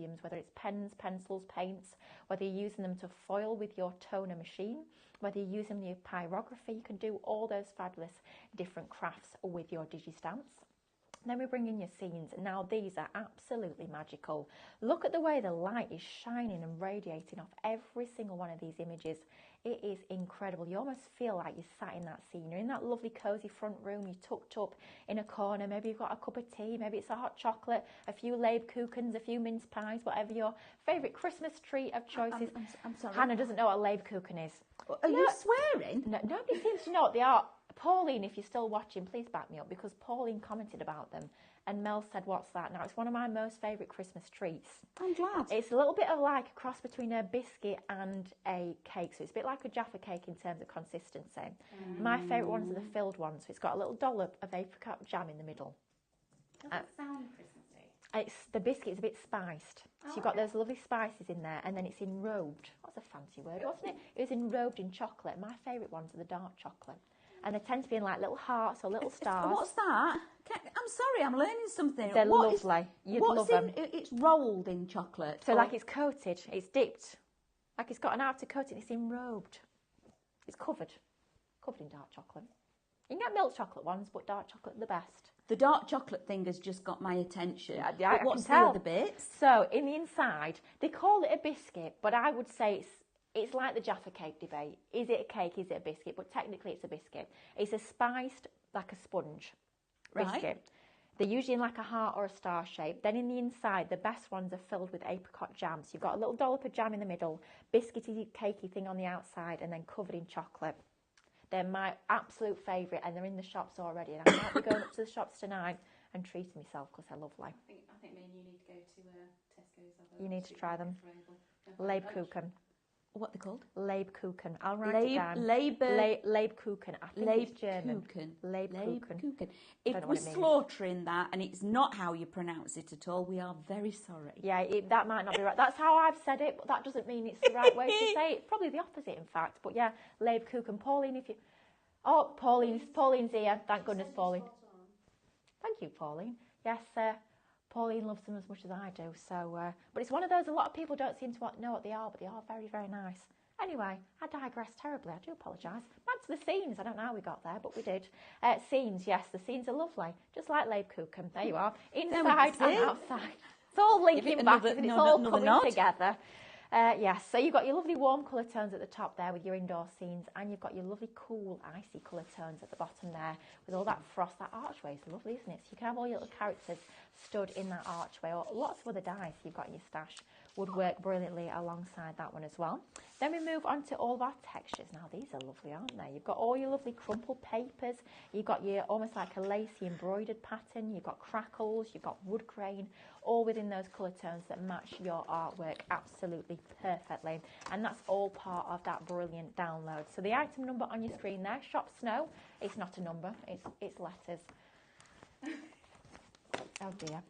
mediums, whether it's pens, pencils, paints, whether you're using them to foil with your toner machine, whether you're using your pyrography, you can do all those fabulous different crafts with your digistamps. Then we bring in your scenes. Now these are absolutely magical. Look at the way the light is shining and radiating off every single one of these images. It is incredible. You almost feel like you're sat in that scene. You're in that lovely cozy front room. You're tucked up in a corner. Maybe you've got a cup of tea. Maybe it's a hot chocolate, a few Lebkuchens, a few mince pies, whatever your favourite Christmas treat of choice is. I'm sorry. Hannah doesn't know what a Lebkuchen is. Are you swearing? No, nobody seems to know what they are. Pauline, if you're still watching, please back me up, because Pauline commented about them and Mel said, what's that? Now, it's one of my most favourite Christmas treats. I'm glad. It's a little bit of like a cross between a biscuit and a cake, so it's a bit like a Jaffa cake in terms of consistency. My favourite ones are the filled ones, so it's got a little dollop of apricot jam in the middle. Doesn't sound Christmassy. The biscuit is a bit spiced, so you've got those lovely spices in there, and then it's enrobed. That's a fancy word, wasn't it? It was enrobed in chocolate. My favourite ones are the dark chocolate. And they tend to be in like little hearts or little stars. What's that? I'm sorry, I'm learning something. They're lovely. You'd love them. It's rolled in chocolate. So like it's coated, it's dipped. Like it's got an outer coating, it's enrobed. It's covered in dark chocolate. You can get milk chocolate ones, but dark chocolate are the best. The dark chocolate thing has just got my attention. I what's can tell. The other bits? So in the inside, they call it a biscuit, but I would say it's like the Jaffa cake debate. Is it a cake? Is it a biscuit? But technically it's a biscuit. It's a spiced, like a sponge biscuit. Right. They're usually in like a heart or a star shape. Then in the inside, the best ones are filled with apricot jam. So you've got a little dollop of jam in the middle, biscuity, cakey thing on the outside, and then covered in chocolate. They're my absolute favourite, and they're in the shops already. And I might be going up to the shops tonight and treating myself because they're lovely. I think me and you need to go to Tesco's. You need to try them. Lebkuchen. What they're called? Lebkuchen. I'll write it down. Lebkuchen. I think it's German. Lebkuchen. If we're slaughtering that and it's not how you pronounce it at all, we are very sorry. Yeah, that might not be right. That's how I've said it, but that doesn't mean it's the right way to say it. Probably the opposite, in fact. But yeah, Lebkuchen. Pauline, if you... Oh, Pauline's here. Thank goodness, Pauline. Thank you, Pauline. Yes, Pauline loves them as much as I do. So, but it's one of those, a lot of people don't seem to know what they are, but they are very, very nice. Anyway, I digress terribly. I do apologise. Back to the scenes. I don't know how we got there, but we did. Scenes, yes, the scenes are lovely. Just like Lebkuchen. There you are. Inside and outside. It's all linking back, and it's all coming together. Yes, so you've got your lovely warm colour tones at the top there with your indoor scenes, and you've got your lovely cool icy colour tones at the bottom there with all that frost. That archway is lovely, isn't it? So you can have all your little characters stood in that archway, or lots of other dice you've got in your stash would work brilliantly alongside that one as well. Then we move on to all of our textures. Now these are lovely, aren't they? You've got all your lovely crumpled papers, you've got your almost like a lacy embroidered pattern, you've got crackles, you've got wood grain, all within those colour tones that match your artwork absolutely perfectly. And that's all part of that brilliant download. So the item number on your screen there, Shop Snow, it's not a number, it's letters. Oh dear.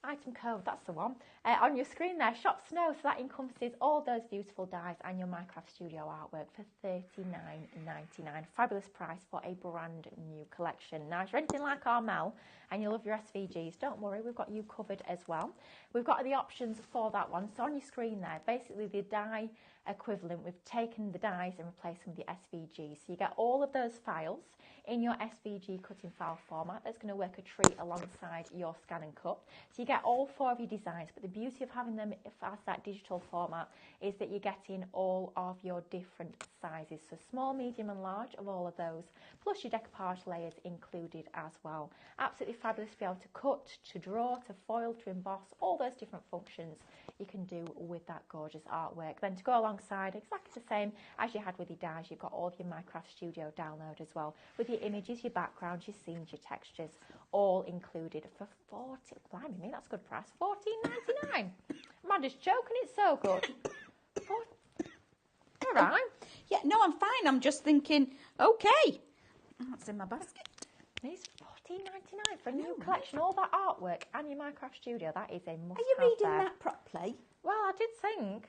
Item code, that's the one. On your screen there, Shop Snow, so that encompasses all those beautiful dies and your Minecraft Studio artwork for $39.99. Fabulous price for a brand new collection. Now, if you're anything like our Mel and you love your SVGs, don't worry, we've got you covered as well. We've got the options for that one. So on your screen there, basically the die equivalent, we've taken the dies and replaced them with the SVGs. So you get all of those files in your SVG cutting file format. That's going to work a treat alongside your scan and cut. So you get all four of your designs, but the beauty of having them as that digital format is that you're getting all of your different sizes. So small, medium and large of all of those, plus your decoupage layers included as well. Absolutely fabulous to be able to cut, to draw, to foil, to emboss, all those different functions you can do with that gorgeous artwork. Then to go alongside, exactly the same as you had with your dies, you've got all of your Minecraft Studio download as well, with your images, your backgrounds, your scenes, your textures, all included for blimey me, that's a good price, $14.99. Amanda's joking, it's so good. All right. Yeah, no, I'm fine. I'm just thinking, okay, that's in my basket. It's $14.99 for a new collection, all that artwork and your Minecraft Studio. That is a must-have. Are you reading that properly? Well, I did think.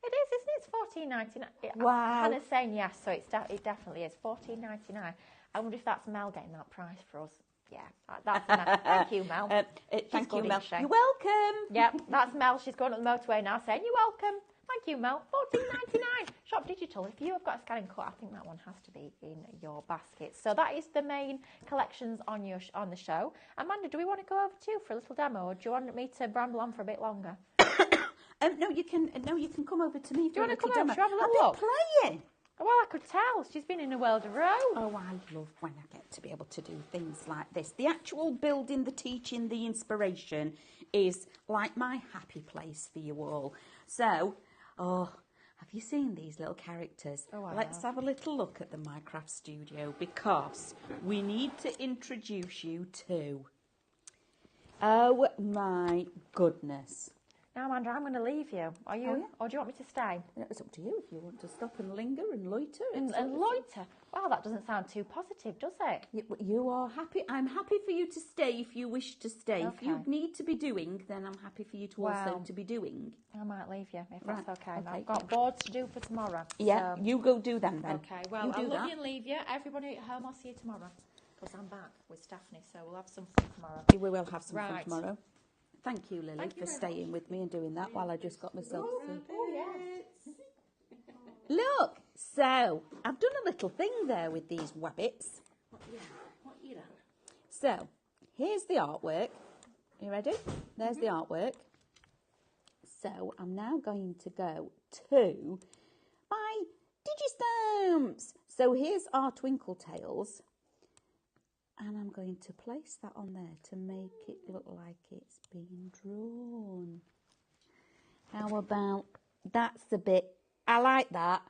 It is, isn't it? It's $14.99. Wow. Hannah's saying yes, so it definitely is $14.99. I wonder if that's Mel getting that price for us. Yeah, that's enough. Thank you, Mel. Thank you, good, Mel. isn't she? You're welcome. Yeah, that's Mel. She's going up the motorway now saying, you're welcome. Thank you, Mel. $14.99. Shop Digital. If you have got a scan and cut, I think that one has to be in your basket. So that is the main collections on the show. Amanda, do we want to go over to you for a little demo, or do you want me to bramble on for a bit longer? No, you can come over to me. Do you want to come demo. over? Should we have a I've little been look? playing. Well, I could tell. She's been in a world of row. Oh, I love when I get to be able to do things like this. The actual building, the teaching, the inspiration is like my happy place for you all. So, have you seen these little characters? Oh, Let's have a little look at the Minecraft Studio, because we need to introduce you to... Oh my goodness. Now, Amanda, I'm going to leave you. Are you? Oh, yeah. Or do you want me to stay? It's up to you if you want to stop and linger and loiter. And loiter? Wow, that doesn't sound too positive, does it? You are happy. I'm happy for you to stay if you wish to stay. Okay. If you need to be doing, then I'm happy for you to also to be doing. I might leave you if Right, that's okay. okay. I've got boards to do for tomorrow. Yeah, so- you go do them then. Okay, well, you do I'll love that. you and leave you. Everybody at home, I'll see you tomorrow. Because I'm back with Stephanie, so we'll have some fun tomorrow. We will have some fun Right. tomorrow. Thank you, Lily, Thank you for very staying with me and doing that while I just got myself... Oh, yes. Look, so I've done a little thing there with these wabbits. What you done? So, here's the artwork. You ready? There's the artwork. So, I'm now going to go to my Digistamps. So, here's our Twinkle Tails. And I'm going to place that on there to make it look like it's been drawn. How about, that's a bit, I like that.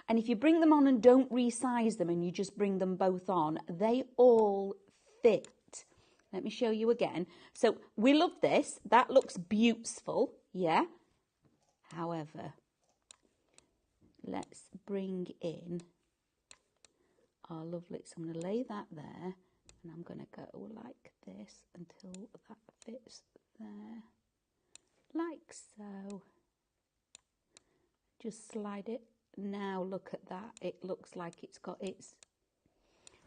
And if you bring them on and don't resize them and you just bring them both on, they all fit. Let me show you again. So we love this. That looks beautiful, yeah? However, let's bring in our lovely, so I'm going to lay that there and I'm going to go like this until that fits there, like so. Just slide it. Now look at that, it looks like it's got its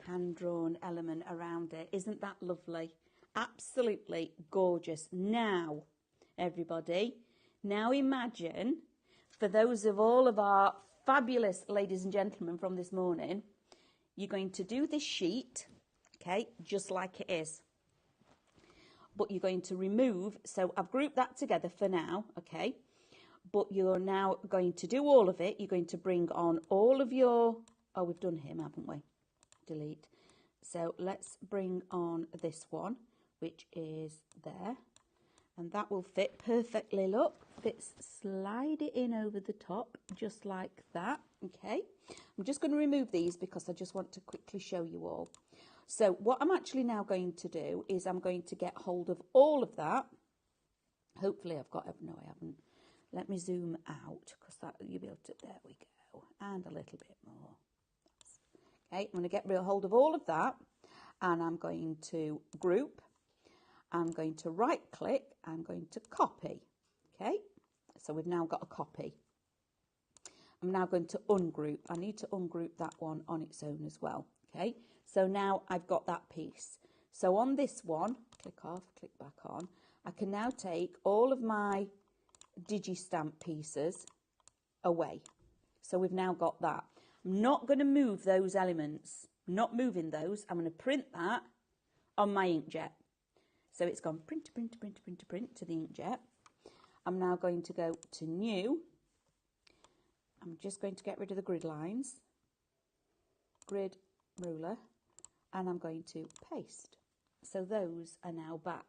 hand-drawn element around it. Isn't that lovely? Absolutely gorgeous. Now, everybody, now imagine, for those of all of our fabulous ladies and gentlemen from this morning, you're going to do this sheet, okay, just like it is. But you're going to remove, so I've grouped that together for now, okay. But you're now going to do all of it. You're going to bring on all of your, oh, we've done him, haven't we? Delete. So let's bring on this one, which is there. And that will fit perfectly, look. Fits, slide it in over the top, just like that, okay. I'm just going to remove these because I just want to quickly show you all. So what I'm actually now going to do is I'm going to get hold of all of that. Hopefully I've got, no I haven't. Let me zoom out because that you'll be able to, there we go, and a little bit more. Okay, I'm going to get hold of all of that and I'm going to group. I'm going to right click, I'm going to copy. Okay, so we've now got a copy. I'm now going to ungroup. I need to ungroup that one on its own as well. Okay, so now I've got that piece. So on this one, click off, click back on, I can now take all of my Digistamp pieces away. So we've now got that. I'm not going to move those elements, not moving those. I'm going to print that on my inkjet. So it's gone print, print, print, print, print to the inkjet. I'm now going to go to new. I'm just going to get rid of the grid lines, grid ruler, and I'm going to paste. So those are now back,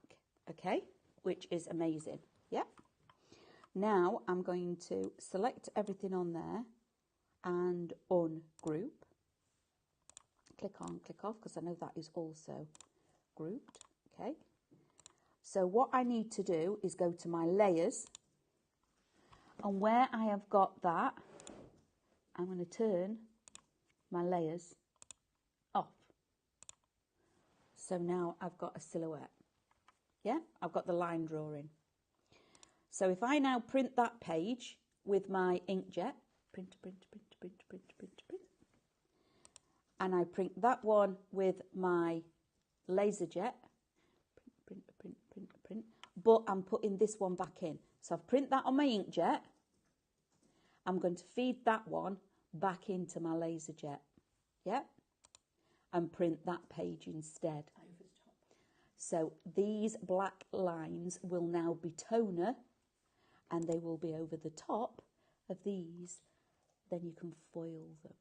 okay, which is amazing. Yep. Now I'm going to select everything on there and ungroup. Click on, click off, because I know that is also grouped, okay. So what I need to do is go to my layers, and where I have got that, I'm going to turn my layers off. So now I've got a silhouette. Yeah, I've got the line drawing. So if I now print that page with my inkjet, print, print, print, print, print, print, print, and I print that one with my laser jet, print, but I'm putting this one back in. So I've printed that on my inkjet. I'm going to feed that one back into my laser jet, yeah, and print that page instead. So these black lines will now be toner, and they will be over the top of these. Then you can foil them.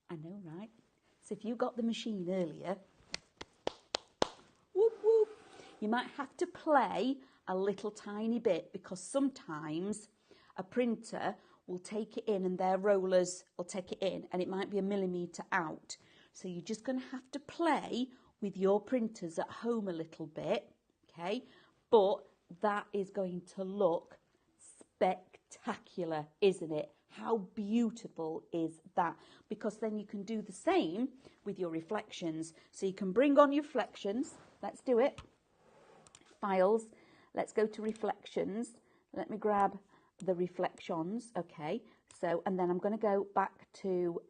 I know, right? So if you got the machine earlier, whoop, whoop, you might have to play a little tiny bit, because sometimes a printer will take it in and their rollers will take it in and it might be a millimetre out. So you're just going to have to play with your printers at home a little bit, okay? But that is going to look spectacular, isn't it? How beautiful is that? Because then you can do the same with your reflections. So you can bring on your reflections. Let's do it. Files. Let's go to reflections. Let me grab the reflections. Okay. So, and then I'm going to go back to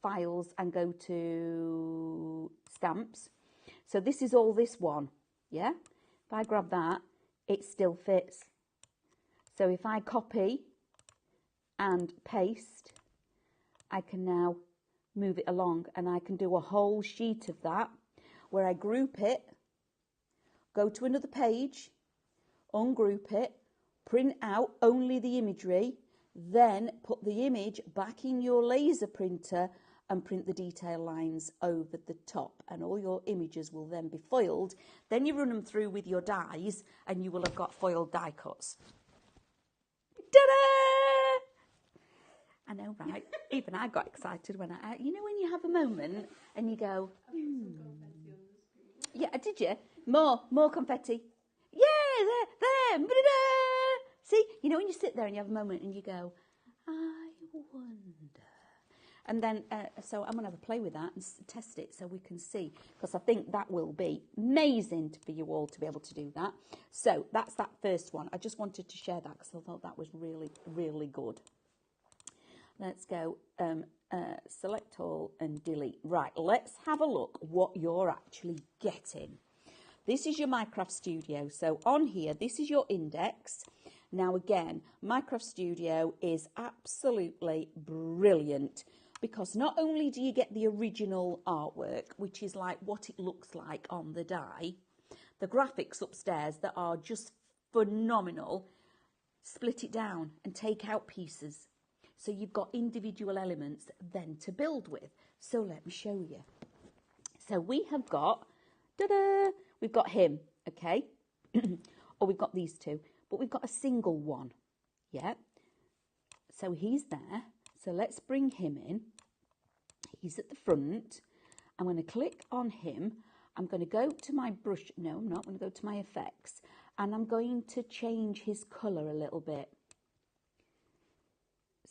files and go to stamps. So this is all this one. Yeah. If I grab that, it still fits. So if I copy and paste, I can now move it along, and I can do a whole sheet of that where I group it, go to another page, ungroup it, print out only the imagery, then put the image back in your laser printer and print the detail lines over the top, and all your images will then be foiled. Then you run them through with your dies and you will have got foiled die cuts. Ta-da! I know, right? Even I got excited when you know when you have a moment and you go, yeah, did you? More confetti. Yeah, there. Ba-da-da. See, you know when you sit there and you have a moment and you go, I wonder. And then, so I'm going to have a play with that and test it so we can see, because I think that will be amazing for you all to be able to do that. So that's that first one. I just wanted to share that because I thought that was really, really good. Let's go select all and delete. Right, let's have a look what you're actually getting. This is your Minecraft Studio. So on here, this is your index. Now again, Minecraft Studio is absolutely brilliant, because not only do you get the original artwork, which is like what it looks like on the die, the graphics upstairs that are just phenomenal, split it down and take out pieces. So you've got individual elements then to build with. So let me show you. So we have got, ta-da, we've got him, okay? Or we've got these two, but we've got a single one, yeah? So he's there. So let's bring him in. He's at the front. I'm going to click on him. I'm going to go to my brush. No, I'm not. I'm going to go to my effects. And I'm going to change his colour a little bit.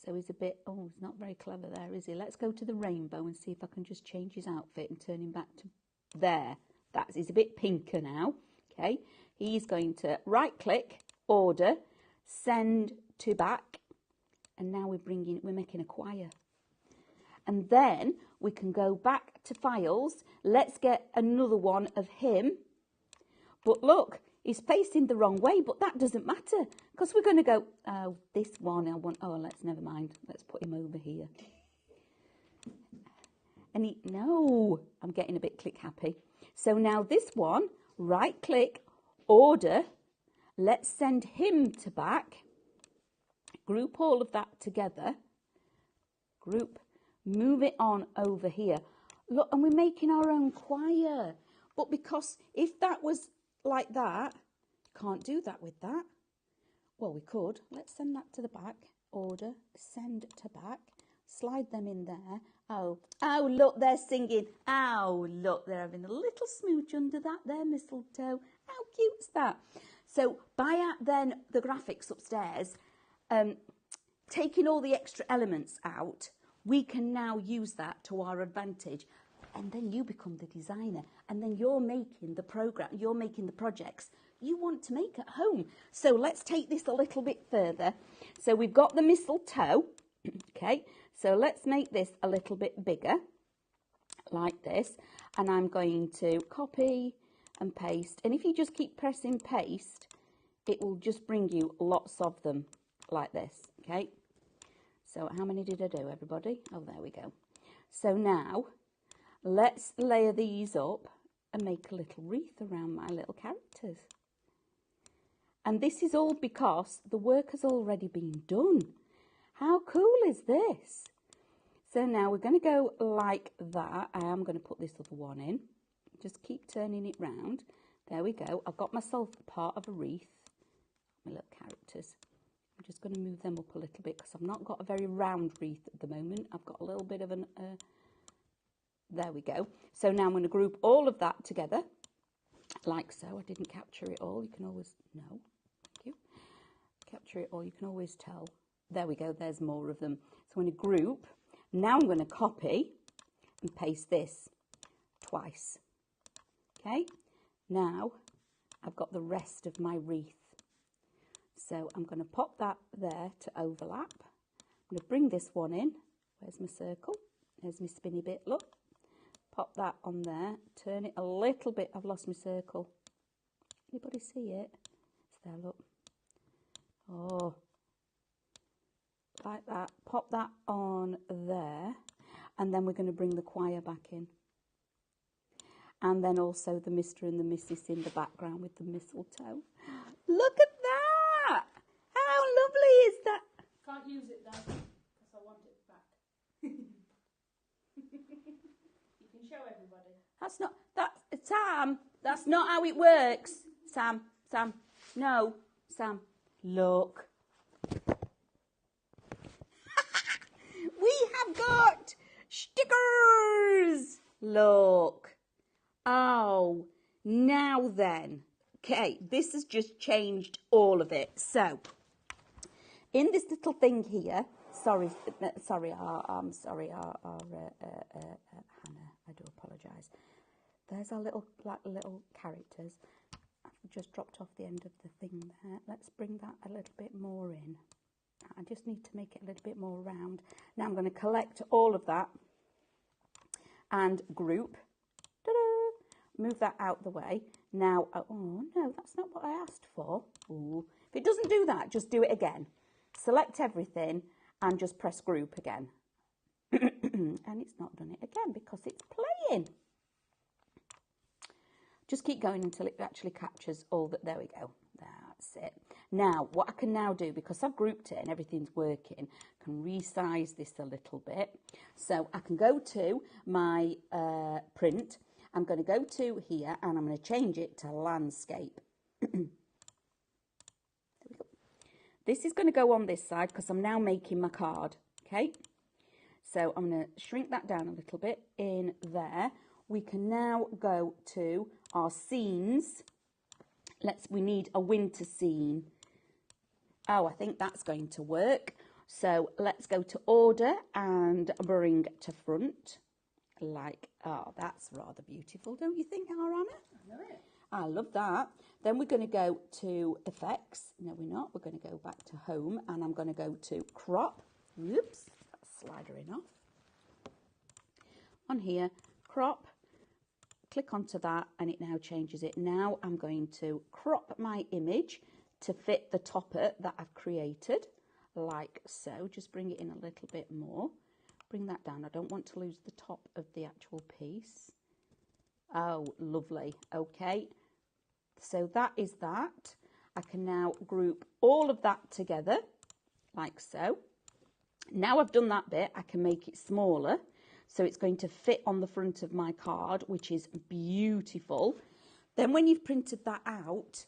So he's a bit, oh, he's not very clever there, is he? Let's go to the rainbow and see if I can just change his outfit and turn him back to there. He's a bit pinker now. Okay. He's going to right click, order, send to back. And now we're making a choir. And then we can go back to files. Let's get another one of him. But look, he's facing the wrong way, but that doesn't matter, because we're going to go, oh, this one I want, oh, never mind. Let's put him over here. And no, I'm getting a bit click happy. So now this one, right click, order, let's send him to back, group all of that together, group, move it on over here. Look, and we're making our own choir. But because if that was like that, can't do that with that. Well, we could. Let's send that to the back. Order, send to back. Slide them in there. Oh, look, they're singing. Oh, look, they're having a little smooch under that there, mistletoe. How cute's that? So by then the graphics upstairs, taking all the extra elements out, we can now use that to our advantage. And then you become the designer, and then you're making the program, you're making the projects you want to make at home. So let's take this a little bit further. So we've got the mistletoe, okay? So let's make this a little bit bigger. like this, and I'm going to copy and paste. And if you just keep pressing paste, it will just bring you lots of them like this, okay? So how many did I do, everybody? Oh, there we go. So now let's layer these up and make a little wreath around my little characters. And this is all because the work has already been done. How cool is this? So now we're going to go like that. I am going to put this other one in. Just keep turning it round. There we go. I've got myself part of a wreath. My little characters. I'm just going to move them up a little bit because I've not got a very round wreath at the moment. I've got a little bit of an... there we go. So now I'm going to group all of that together. Like so. I didn't capture it all. You can always... No. Thank you. Capture it all. You can always tell. There we go. There's more of them. So I'm going to group. Now I'm going to copy and paste this twice. Okay, now I've got the rest of my wreath. So I'm going to pop that there to overlap. I'm going to bring this one in. Where's my circle? There's my spinny bit, look. Pop that on there. Turn it a little bit. I've lost my circle. Anybody see it? It's there, look. Oh. Like that, pop that on there, and then we're going to bring the choir back in. And then also the Mr. and the Mrs. in the background with the mistletoe. Look at that! How lovely is that? Can't use it though, because I want it back. You can show everybody. That's not, Sam, that's not how it works. Sam, no, Sam, look. We have got stickers. Look. Oh, now then. Okay, this has just changed all of it. So, in this little thing here, sorry, Hannah, I do apologise. There's our little characters. I've just dropped off the end of the thing there. Let's bring that a little bit more in. I just need to make it a little bit more round. Now I'm going to collect all of that and group. Ta-da! Move that out the way. Now, oh no, that's not what I asked for. Ooh. If it doesn't do that, just do it again. Select everything and just press group again. And it's not done it again because it's playing. Just keep going until it actually captures all that. There we go. That's it. Now, what I can now do, because I've grouped it and everything's working, I can resize this a little bit. So I can go to my print. I'm going to go to here and I'm going to change it to landscape. There we go. This is going to go on this side because I'm now making my card. Okay. So I'm going to shrink that down a little bit in there. We can now go to our scenes. We need a winter scene. Oh, I think that's going to work. So let's go to order and bring to front. Like, oh, that's rather beautiful, don't you think, Anna? I know it. I love that. Then we're going to go to effects. No, we're not. We're going to go back to home and I'm going to go to crop. Oops, that's slidering off. On here, crop. Click onto that and it now changes it. Now I'm going to crop my image to fit the topper that I've created, like so. Just bring it in a little bit more. Bring that down. I don't want to lose the top of the actual piece. Oh, lovely. Okay. So that is that. I can now group all of that together, like so. Now I've done that bit, I can make it smaller. So it's going to fit on the front of my card, which is beautiful. Then when you've printed that out,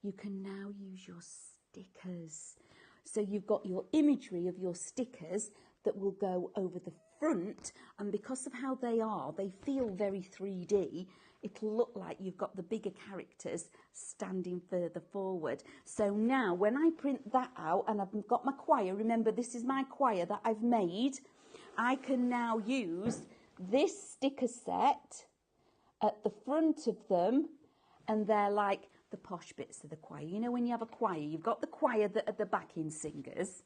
you can now use your stickers. So you've got your imagery of your stickers that will go over the front. And because of how they are, they feel very 3D. It'll look like you've got the bigger characters standing further forward. So now when I print that out and I've got my choir, remember this is my choir that I've made, I can now use this sticker set at the front of them, and they're like the posh bits of the choir. You know, when you have a choir, you've got the choir that are the backing singers,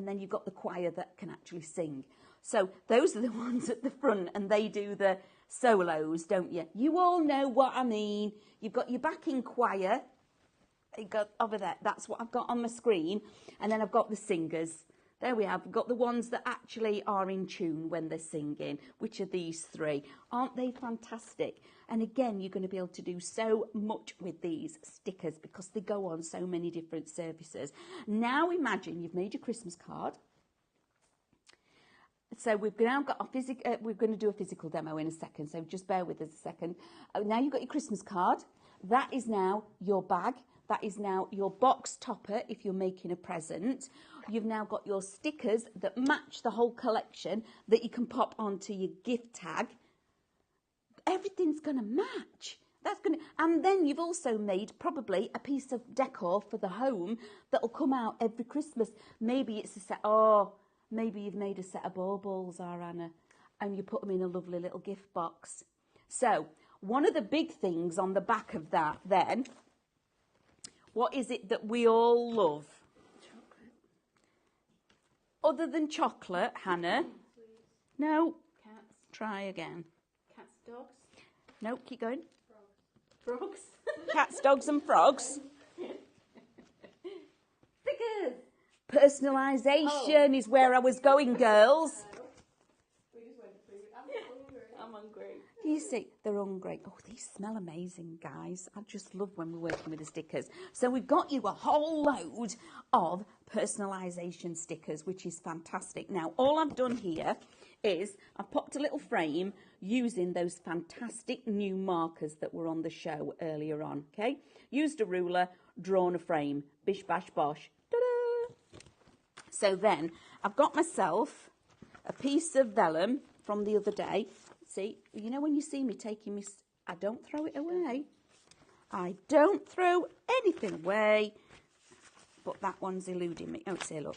and then you've got the choir that can actually sing. So those are the ones at the front, and they do the solos, don't you? You all know what I mean. You've got your backing choir. You got over there. That's what I've got on my screen. And then I've got the singers. There we have. I've got the ones that actually are in tune when they're singing, which are these three. Aren't they fantastic? And again, you're going to be able to do so much with these stickers because they go on so many different services. Now imagine you've made your Christmas card. So we've now got we're going to do a physical demo in a second, so just bear with us a second. Now you've got your Christmas card. That is now your bag. That is now your box topper if you're making a present. You've now got your stickers that match the whole collection that you can pop onto your gift tag. Everything's going to match. And then you've also made probably a piece of decor for the home that'll come out every Christmas. Maybe it's a set. Maybe you've made a set of baubles, Anna, and you put them in a lovely little gift box. So one of the big things on the back of that then, what is it that we all love? Chocolate. Other than chocolate, Hannah? No. Cats. Try again. Cats, dogs. No, keep going. Frogs. Cats, dogs and frogs. Stickers. Personalisation is where I was going, girls. We just went through it. I'm hungry. I'm hungry. You see, they're hungry. Oh, these smell amazing, guys. I just love when we're working with the stickers. So we've got you a whole load of personalisation stickers, which is fantastic. Now, all I've done here is I've popped a little frame using those fantastic new markers that were on the show earlier on, okay? Used a ruler, drawn a frame. Bish, bash, bosh. Ta-da! So then I've got myself a piece of vellum from the other day. See, you know when you see me taking me, I don't throw it away. I don't throw anything away. But that one's eluding me. Oh, it's here, look.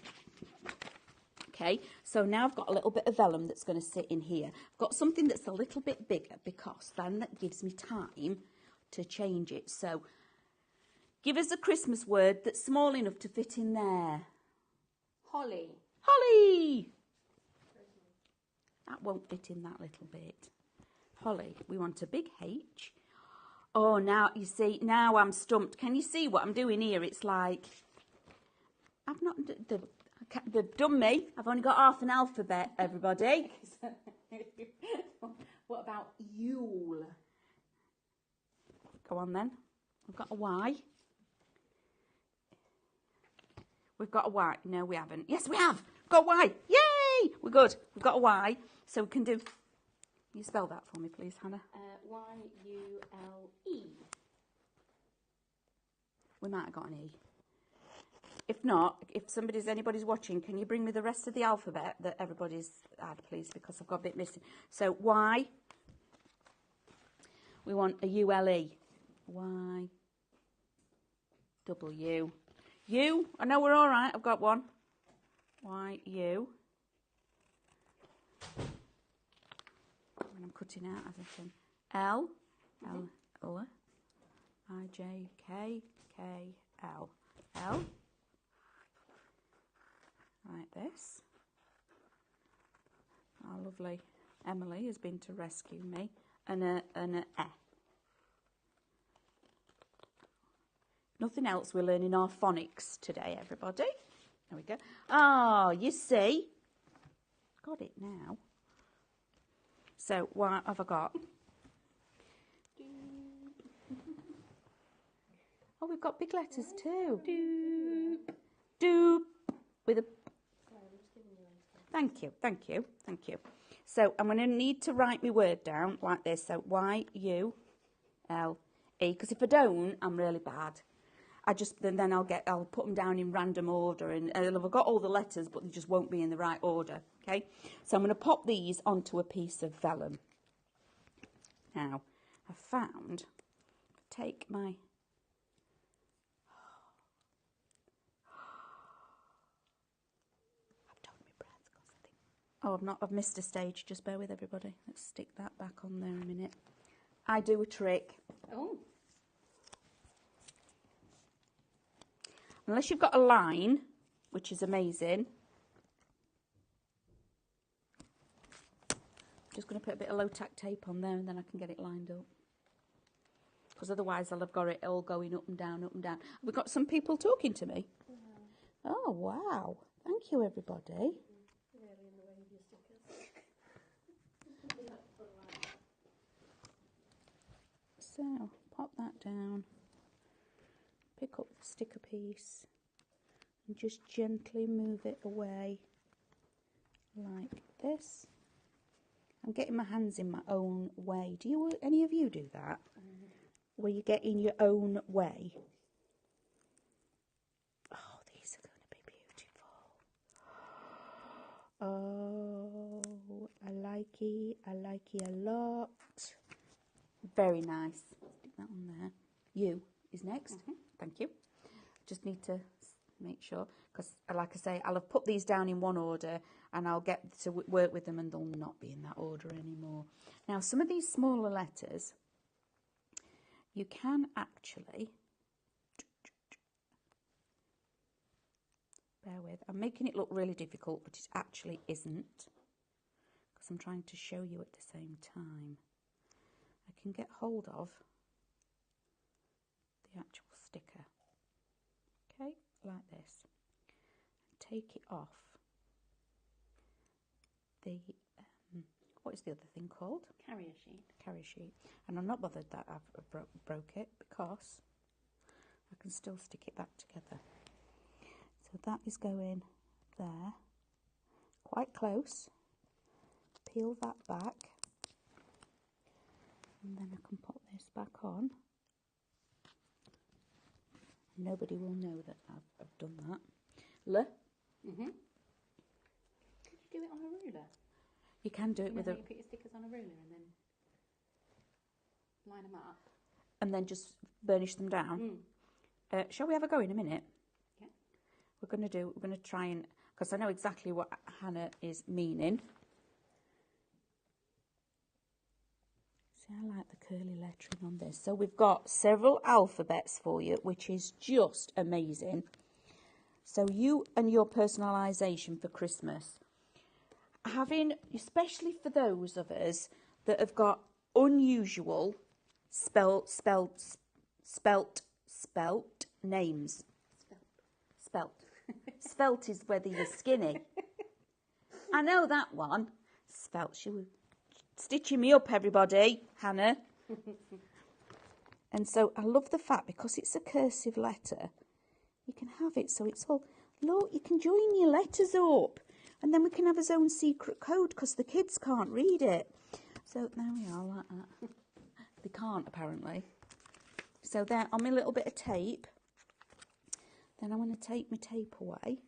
Okay, so now I've got a little bit of vellum that's going to sit in here. I've got something that's a little bit bigger because then that gives me time to change it. So give us a Christmas word that's small enough to fit in there. Holly. Holly! That won't fit in that little bit. Holly, we want a big H. Oh, now, you see, now I'm stumped. Can you see what I'm doing here? It's like, I've not, they've done me. I've only got half an alphabet, everybody. What about Yule? Go on then. We've got a Y. We've got a Y. No, we haven't. Yes, we have. We've got a Y. Yay! We're good. We've got a Y. So we can do... You spell that for me, please, Hannah. Y-U-L-E. We might have got an E. If not, if anybody's watching, can you bring me the rest of the alphabet that everybody's had, please? Because I've got a bit missing. So Y. We want a U-L-E. Y. W. U. I know we're all right. I've got one. Y-U. I'm cutting out everything. L. L. L. I-J-K-K-L. L. Like this. Our lovely Emily has been to rescue me. And a E. Nothing else. We're learning our phonics today, everybody. There we go. Oh, you see. Got it now. So, what have I got? Oh, we've got big letters too. Doop. Doop. With a... Thank you, thank you, thank you. So, I'm going to need to write my word down like this. So, Y-U-L-E. Because if I don't, I'm really bad. Then I'll put them down in random order, and I've got all the letters, but they just won't be in the right order. Okay, so I'm going to pop these onto a piece of vellum. Now, I've found. Take my. I've done my breath because I think. Oh, I've missed a stage. Just bear with everybody. Let's stick that back on there a minute. I do a trick. Oh. Unless you've got a line, which is amazing, Just going to put a bit of low-tack tape on there and then I can get it lined up. Because otherwise I'll have got it all going up and down, up and down. We've got some people talking to me. Yeah. Oh, wow. Thank you, everybody. Really in the way of your stickers. So, pop that down. Pick up the sticker piece. And just gently move it away. Like this. I'm getting my hands in my own way. Do you, any of you do that? Where you get in your own way? Oh, these are going to be beautiful. Oh, I like it a lot. Very nice. Stick that on there. You is next. Thank you. Just need to make sure, because like I say, I'll have put these down in one order and I'll get to work with them and they'll not be in that order anymore. Now, some of these smaller letters, you can actually, bear with, I'm making it look really difficult, but it actually isn't, because I'm trying to show you at the same time. I can get hold of the actual sticker, okay, like this, take it off the, what is the other thing called? Carrier sheet. Carrier sheet. And I'm not bothered that I've broke it, because I can still stick it back together. So that is going there, quite close. Peel that back, and then I can pop this back on. Nobody will know that I've done that. Could you do it on a ruler? You can do it with a... You put your stickers on a ruler and then line them up. And then just burnish them down. Shall we have a go in a minute? Yeah. We're going to try and... Because I know exactly what Hannah is meaning. See, I like the curly lettering on this. So we've got several alphabets for you, which is just amazing. So you and your personalisation for Christmas. Having, especially for those of us that have got unusual spelt names. Spelt. Spelt is whether you're skinny. I know that one. Spelt. She was stitching me up, everybody, Hannah. And so I love the fact, because it's a cursive letter, you can have it so it's all, look, you can join your letters up. And then we can have his own secret code, because the kids can't read it. So there we are, like that. They can't, apparently. So there, on my little bit of tape. Then I'm going to take my tape away.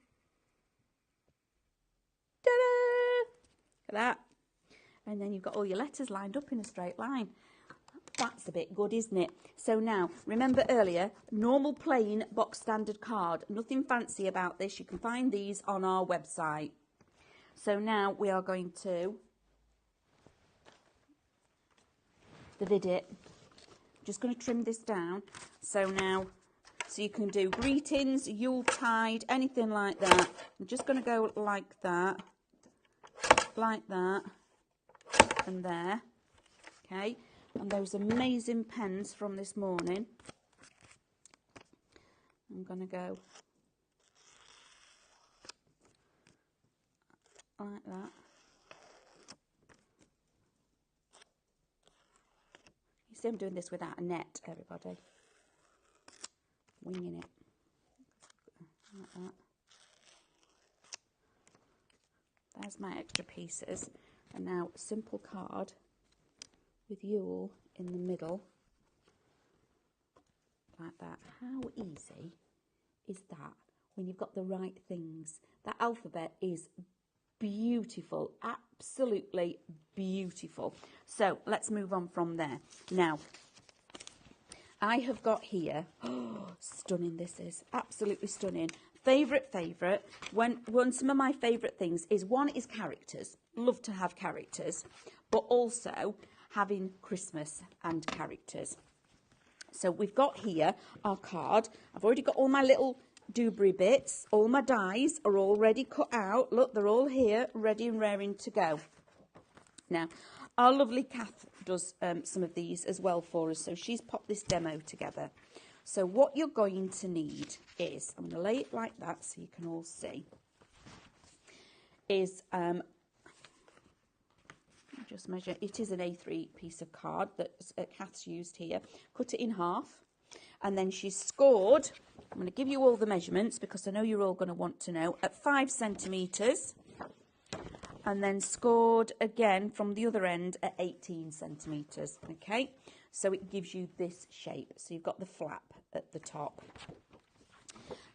Ta-da! Look at that. And then you've got all your letters lined up in a straight line. That's a bit good, isn't it? So now, remember earlier, normal plain box standard card. Nothing fancy about this. You can find these on our website. So now we are going to divide it. Just going to trim this down. So now, so you can do greetings, Yuletide, anything like that. I'm just going to go like that, and there. Okay, and those amazing pens from this morning. I'm going to go like that. You see I'm doing this without a net, everybody. Winging it. Like that. There's my extra pieces. And now a simple card with Yule in the middle. Like that. How easy is that when you've got the right things? That alphabet is beautiful, absolutely beautiful. So let's move on from there. Now, I have got here, oh, stunning this is, absolutely stunning. Favourite, when some of my favourite things is, one is characters, love to have characters, but also having Christmas and characters. So we've got here our card. I've already got all my little doobry bits. All my dies are already cut out. Look, they're all here, ready and raring to go. Now, Our lovely Kath does some of these as well for us, so she's popped this demo together. So what you're going to need is, I'm going to lay it like that so you can all see, is just measure, it is an A3 piece of card that Kath's used here. Cut it in half, and then she's scored, I'm going to give you all the measurements because I know you're all going to want to know, at 5 centimetres, and then scored again from the other end at 18 centimetres, okay? So it gives you this shape. So you've got the flap at the top.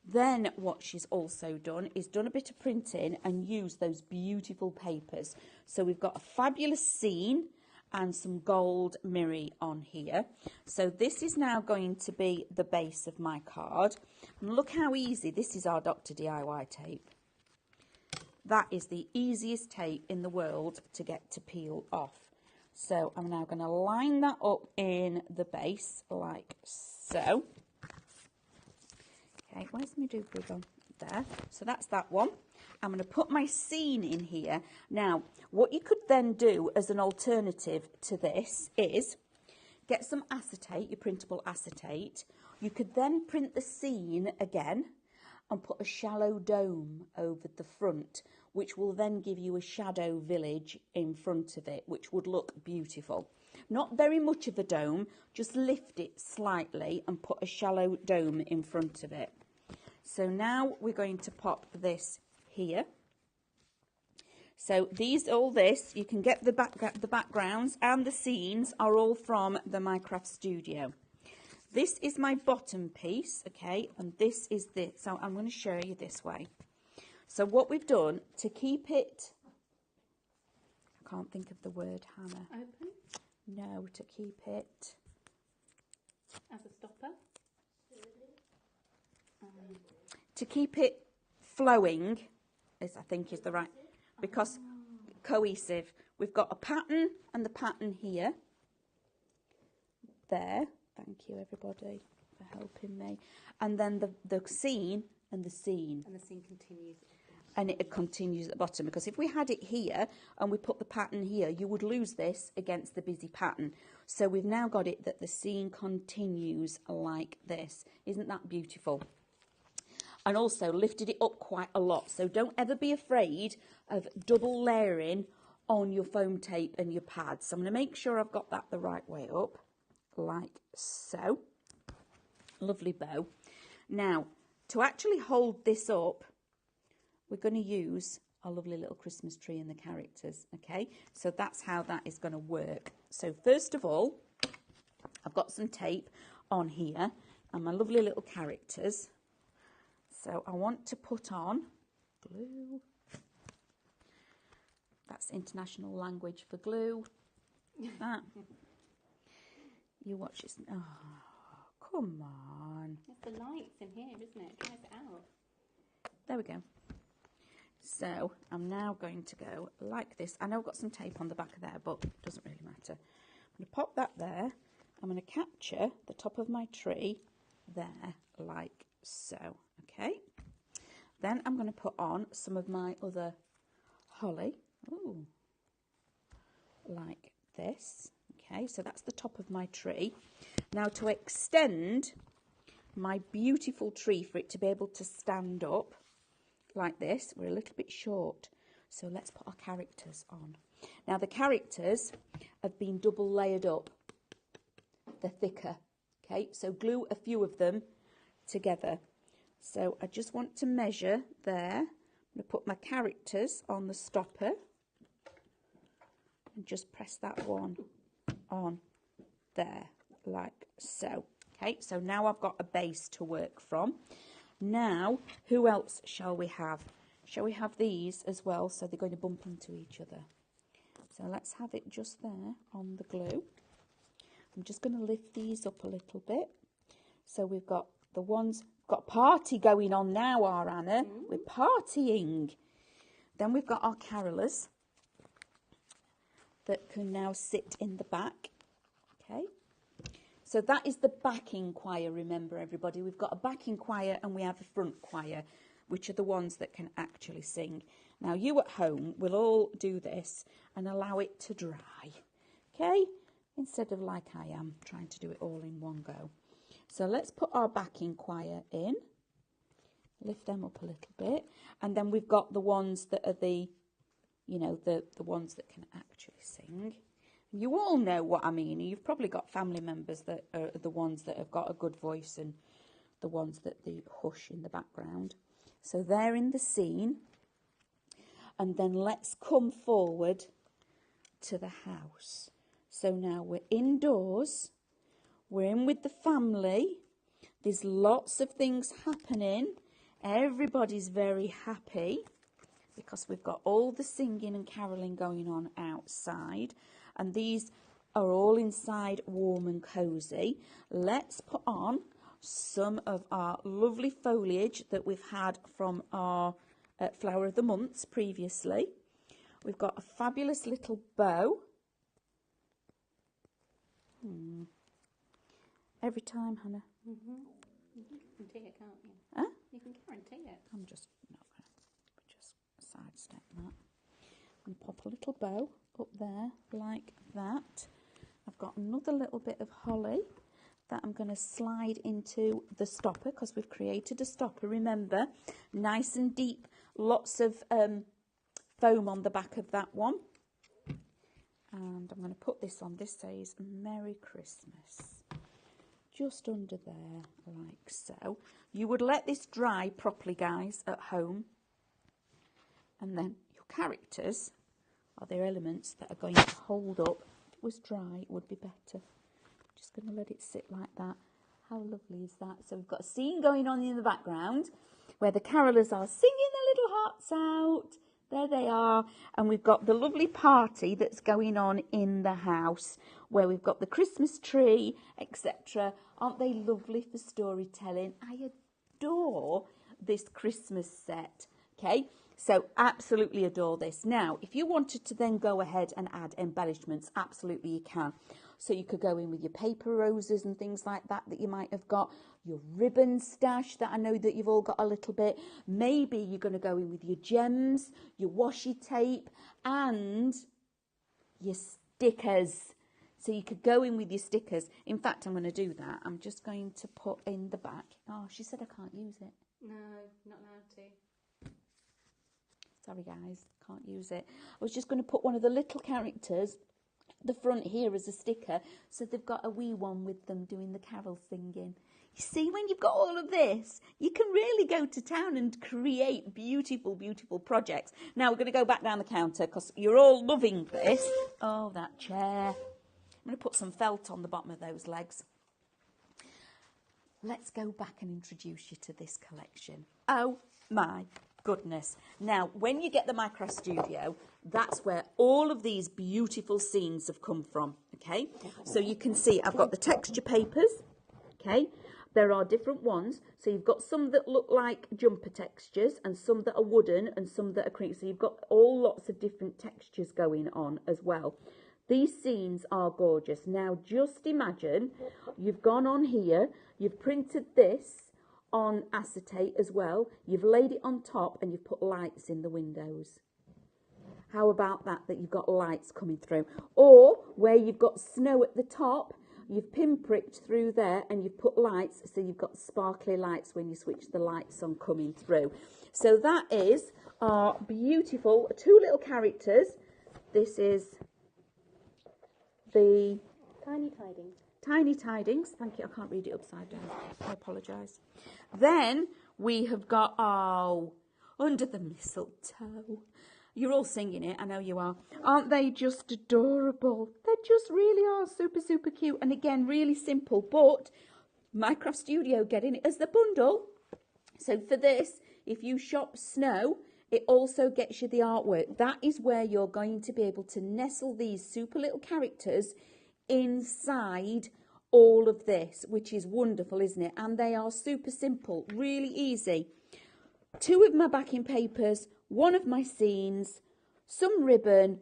Then what she's also done is done a bit of printing and used those beautiful papers. So we've got a fabulous scene and some gold mirror on here. So this is now going to be the base of my card. And look how easy, this is our Dr. DIY tape. That is the easiest tape in the world to get to peel off. So I'm now going to line that up in the base like so. Okay, where's my doobly gone? There. So that's that one. I'm going to put my scene in here. Now, what you could then do as an alternative to this is get some acetate, your printable acetate. You could then print the scene again and put a shallow dome over the front, which will then give you a shadow village in front of it, which would look beautiful. Not very much of a dome, just lift it slightly and put a shallow dome in front of it. So now we're going to pop this here. So all this, you can get the backgrounds and the scenes are all from the Minecraft Studio. This is my bottom piece, okay, and this is this. So I'm going to show you this way. So what we've done to keep it, I can't think of the word, Hannah. Open? No, to keep it. As a stopper? To keep it flowing, I think is the right, because cohesive. We've got a pattern and the pattern here. There. Thank you, everybody, for helping me. And then the scene and the scene. And the scene continues. And it continues at the bottom, because if we had it here and we put the pattern here, you would lose this against the busy pattern. So we've now got it that the scene continues like this. Isn't that beautiful? And also lifted it up quite a lot. So don't ever be afraid of double layering on your foam tape and your pads. So I'm going to make sure I've got that the right way up. Like so. Lovely bow. Now, to actually hold this up, we're going to use our lovely little Christmas tree and the characters, okay? So that's how that is going to work. So first of all, I've got some tape on here and my lovely little characters. So I want to put on glue. That's international language for glue. That. You watch it. Oh, come on. It's the lights in here, isn't it? It dries it out. There we go. So I'm now going to go like this. I know I've got some tape on the back of there, but it doesn't really matter. I'm going to pop that there. I'm going to capture the top of my tree there like so. Okay. Then I'm going to put on some of my other holly. Ooh. Like this. Okay, so that's the top of my tree. Now to extend my beautiful tree for it to be able to stand up like this, we're a little bit short. So let's put our characters on. Now the characters have been double layered up. They're thicker. Okay, so glue a few of them together. So I just want to measure there. I'm going to put my characters on the stopper and just press that one on there like so. Okay, so now I've got a base to work from. Now, who else shall we have? Shall we have these as well, so they're going to bump into each other? So let's have it just there on the glue. I'm just going to lift these up a little bit. So we've got the ones, got a party going on now, our Anna. We're partying. Then we've got our carolers that can now sit in the back. Okay. So that is the backing choir, remember everybody. We've got a backing choir and we have a front choir, which are the ones that can actually sing. Now you at home will all do this and allow it to dry. okay? Instead of like I am, trying to do it all in one go. So let's put our backing choir in. Lift them up a little bit. And then we've got the ones that are the ones that can actually sing. You all know what I mean. You've probably got family members that are the ones that have got a good voice and the ones that they hush in the background. So they're in the scene. And then let's come forward to the house. So now we're indoors. We're in with the family. There's lots of things happening. Everybody's very happy because we've got all the singing and caroling going on outside. And these are all inside warm and cosy. Let's put on some of our lovely foliage that we've had from our Flower of the Months previously. We've got a fabulous little bow. Every time, Hannah. You can tea it, can't you? Huh? You can guarantee it. I'm just not going to just sidestep that. I'm going to pop a little bow up there like that. I've got another little bit of holly that I'm going to slide into the stopper because we've created a stopper, remember, nice and deep, lots of foam on the back of that one. And I'm going to put this on. This says Merry Christmas. Just under there, like so. You would let this dry properly, guys, at home. And then your characters are the elements that are going to hold up. If it was dry, it would be better. Just going to let it sit like that. How lovely is that? So we've got a scene going on in the background where the carolers are singing their little hearts out. There they are. And we've got the lovely party that's going on in the house where we've got the Christmas tree, etc. Aren't they lovely for storytelling? I adore this Christmas set. Okay, so absolutely adore this. Now, if you wanted to then go ahead and add embellishments, absolutely you can. So you could go in with your paper roses and things like that you might have got, your ribbon stash that I know that you've all got a little bit. Maybe you're going to go in with your gems, your washi tape and your stickers. So you could go in with your stickers. In fact, I'm going to do that. I'm just going to put in the back. Oh, she said I can't use it. No, not allowed to. Sorry, guys, can't use it. I was just going to put one of the little characters the front here as a sticker, so they've got a wee one with them doing the carol singing. You see, when you've got all of this, you can really go to town and create beautiful, beautiful projects. Now we're going to go back down the counter because you're all loving this. Oh, that chair. I'm going to put some felt on the bottom of those legs. Let's go back and introduce you to this collection. Oh my goodness. Now, when you get the Micro Studio, that's where all of these beautiful scenes have come from, okay? So you can see I've got the texture papers, okay? There are different ones. So you've got some that look like jumper textures and some that are wooden and some that are cream. So you've got all lots of different textures going on as well. These scenes are gorgeous. Now, just imagine you've gone on here, you've printed this on acetate as well. You've laid it on top and you've put lights in the windows. How about that you've got lights coming through? Or where you've got snow at the top, you've pinpricked through there and you've put lights, so you've got sparkly lights when you switch the lights on coming through. So that is our beautiful two little characters. This is the Tiny Tidings. Tiny Tidings. Thank you. I can't read it upside down. I apologise. Then we have got, Under the Mistletoe. You're all singing it. I know you are. Aren't they just adorable? They just really are super, super cute. And again, really simple. But Minecraft Studio getting it as the bundle. So for this, if you shop Snow, it also gets you the artwork. That is where you're going to be able to nestle these super little characters inside all of this, which is wonderful, isn't it? And they are super simple, really easy. Two of my backing papers, one of my scenes, some ribbon,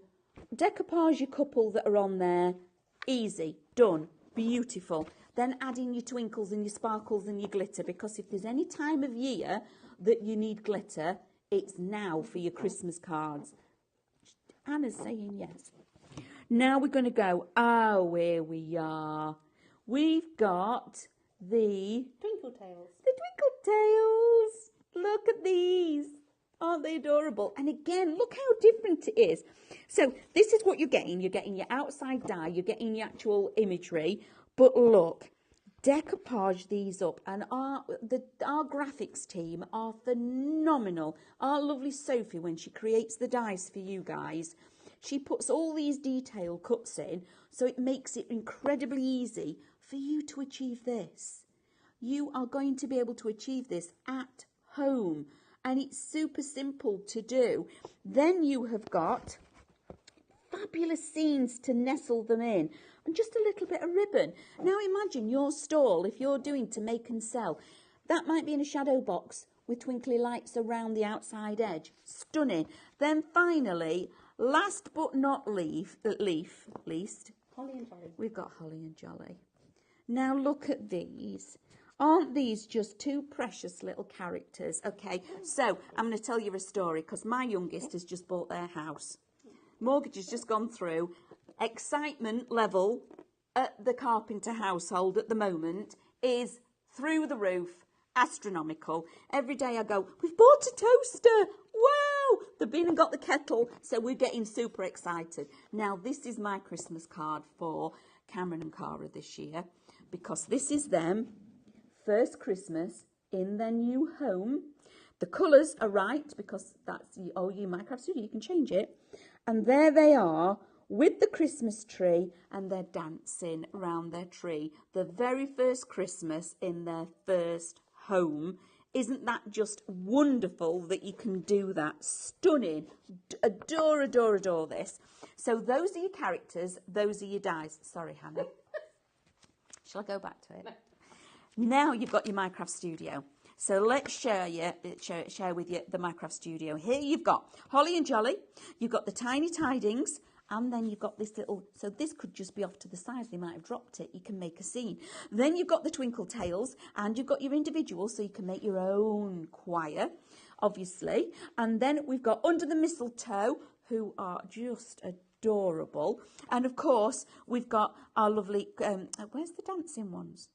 decoupage your couple that are on there. Easy, done, beautiful. Then add in your twinkles and your sparkles and your glitter, because if there's any time of year that you need glitter, it's now for your Christmas cards. Anna's saying yes. Now we're going to go, oh, here we are. We've got the Twinkle tails. twinkle tails. Look at these. Aren't they adorable? And again, look how different it is. So this is what you're getting. You're getting your outside die. You're getting your actual imagery. But look, decoupage these up. And our graphics team are phenomenal. Our lovely Sophie, when she creates the dies for you guys, she puts all these detail cuts in, so it makes it incredibly easy for you to achieve this. You are going to be able to achieve this at home, and it's super simple to do. Then you have got fabulous scenes to nestle them in, and just a little bit of ribbon. Now imagine your stall, if you're doing to make and sell, that might be in a shadow box with twinkly lights around the outside edge. Stunning. Then finally, last but not least, Holly and Jolly. we've got Holly and Jolly. Now look at these. Aren't these just two precious little characters? Okay, so I'm going to tell you a story because my youngest has just bought their house. Mortgage has just gone through. Excitement level at the Carpenter household at the moment is through the roof, astronomical. Every day I go, we've bought a toaster. Wow! They've been and got the kettle, so we're getting super excited. Now, this is my Christmas card for Cameron and Cara this year, because this is them first Christmas in their new home. The colours are right, because that's you Minecraft Studio, you can change it. And there they are with the Christmas tree, and they're dancing around their tree. The very first Christmas in their first home. Isn't that just wonderful that you can do that? Stunning. Adore, adore, adore this. So those are your characters. Those are your dies. Sorry, Hannah. Shall I go back to it? No. Now you've got your Minecraft Studio. So let's share with you the Minecraft Studio. Here you've got Holly and Jolly. You've got the Tiny Tidings. And then you've got this little, so this could just be off to the side. They might have dropped it. You can make a scene. Then you've got the Twinkle Tails, and you've got your individuals, so you can make your own choir, obviously. And then we've got Under the Mistletoe, who are just adorable. And of course, we've got our lovely, where's the dancing ones?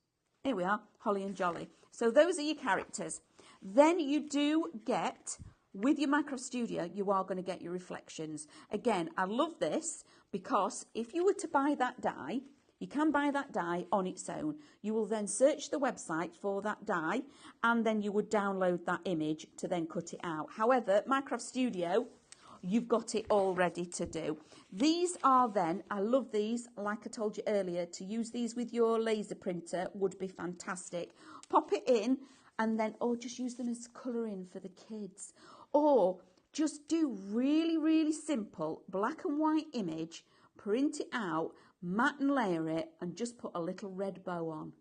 Here we are, Holly and Jolly. So those are your characters. Then you do get, with your Minecraft Studio, you are going to get your reflections. Again, I love this because if you were to buy that die, you can buy that die on its own. You will then search the website for that die, and then you would download that image to then cut it out. However, Minecraft Studio, you've got it all ready to do. These are then, I love these, like I told you earlier, to use these with your laser printer would be fantastic. Pop it in, and then, or just use them as colouring for the kids. Or just do really, really simple black and white image, print it out, matte and layer it, and just put a little red bow on.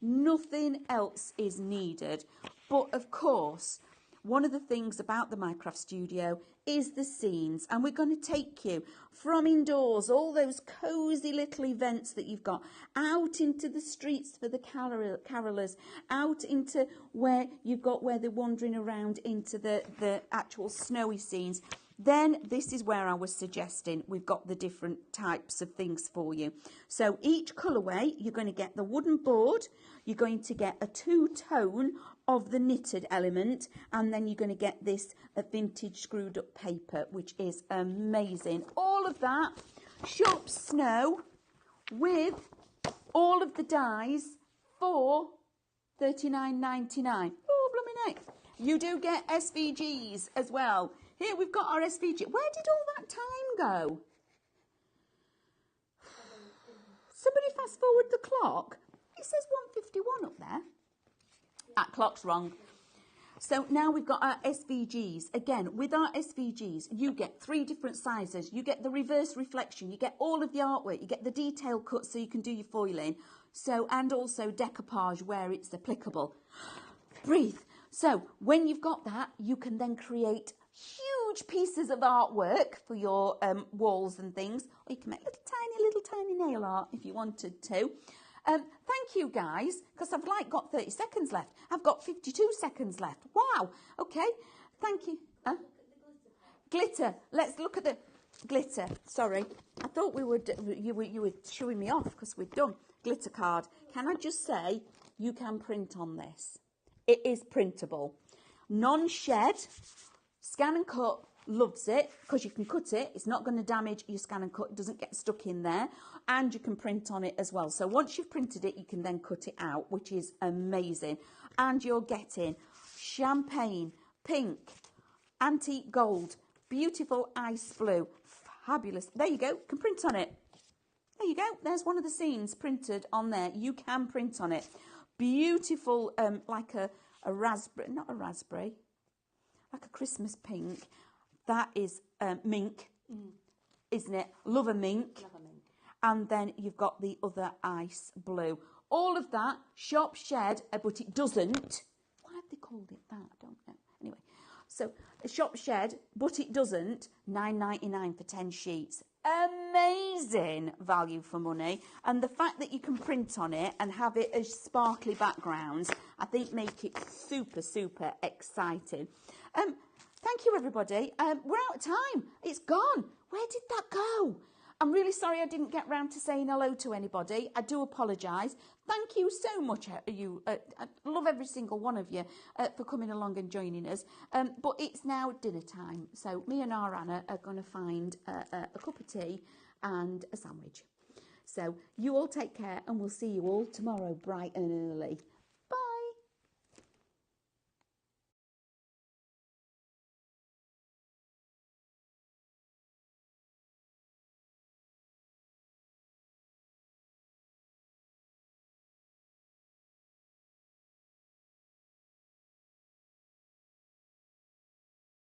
Nothing else is needed. But of course, one of the things about the Minecraft Studio is the scenes, and we're going to take you from indoors, all those cosy little events that you've got, out into the streets for the carolers, out into where you've got where they're wandering around into the actual snowy scenes. Then this is where I was suggesting we've got the different types of things for you. So each colourway, you're going to get the wooden board, you're going to get a two-tone of the knitted element, and then you're going to get this vintage screwed up paper, which is amazing. All of that sharp snow with all of the dies for $39.99. Oh, blooming heck. You do get SVGs as well. Here we've got our SVG. Where did all that time go? Somebody fast forward the clock. It says 1:51 up there. That clock's wrong. So now we've got our SVGs. Again, with our SVGs, you get 3 different sizes. You get the reverse reflection. You get all of the artwork. You get the detail cut so you can do your foiling. So, and also decoupage where it's applicable. Breathe. So when you've got that, you can then create huge pieces of artwork for your walls and things. Or you can make little tiny nail art if you wanted to. Thank you, guys, because I've got 30 seconds left. I've got 52 seconds left. Wow. Okay. Thank you. Glitter. Let's look at the... glitter. Sorry, I thought we would. You were showing me off because we're done. Glitter card. Can I just say you can print on this? It is printable, non-shed. Scan and cut loves it because you can cut it. It's not going to damage your scan and cut. It doesn't get stuck in there, and you can print on it as well. So once you've printed it, you can then cut it out, which is amazing. And you're getting champagne, pink, antique gold, beautiful ice blue, fabulous. There you go. You can print on it. There you go. There's one of the scenes printed on there. You can print on it. Beautiful, like a raspberry, not a raspberry, like a Christmas pink. That is mink, isn't it? Love a mink. Love a mink. And then you've got the other ice blue. All of that, shop shed, but it doesn't. Why have they called it that? I don't know. Anyway, so a shop shed, but it doesn't. $9.99 for 10 sheets. Amazing value for money. And the fact that you can print on it and have it as sparkly backgrounds, I think make it super, super exciting. Thank you, everybody. We're out of time. It's gone. Where did that go? I'm really sorry I didn't get round to saying hello to anybody. I do apologise. Thank you so much. I love every single one of you for coming along and joining us. But it's now dinner time. So me and our Anna are going to find a cup of tea and a sandwich. So you all take care and we'll see you all tomorrow bright and early.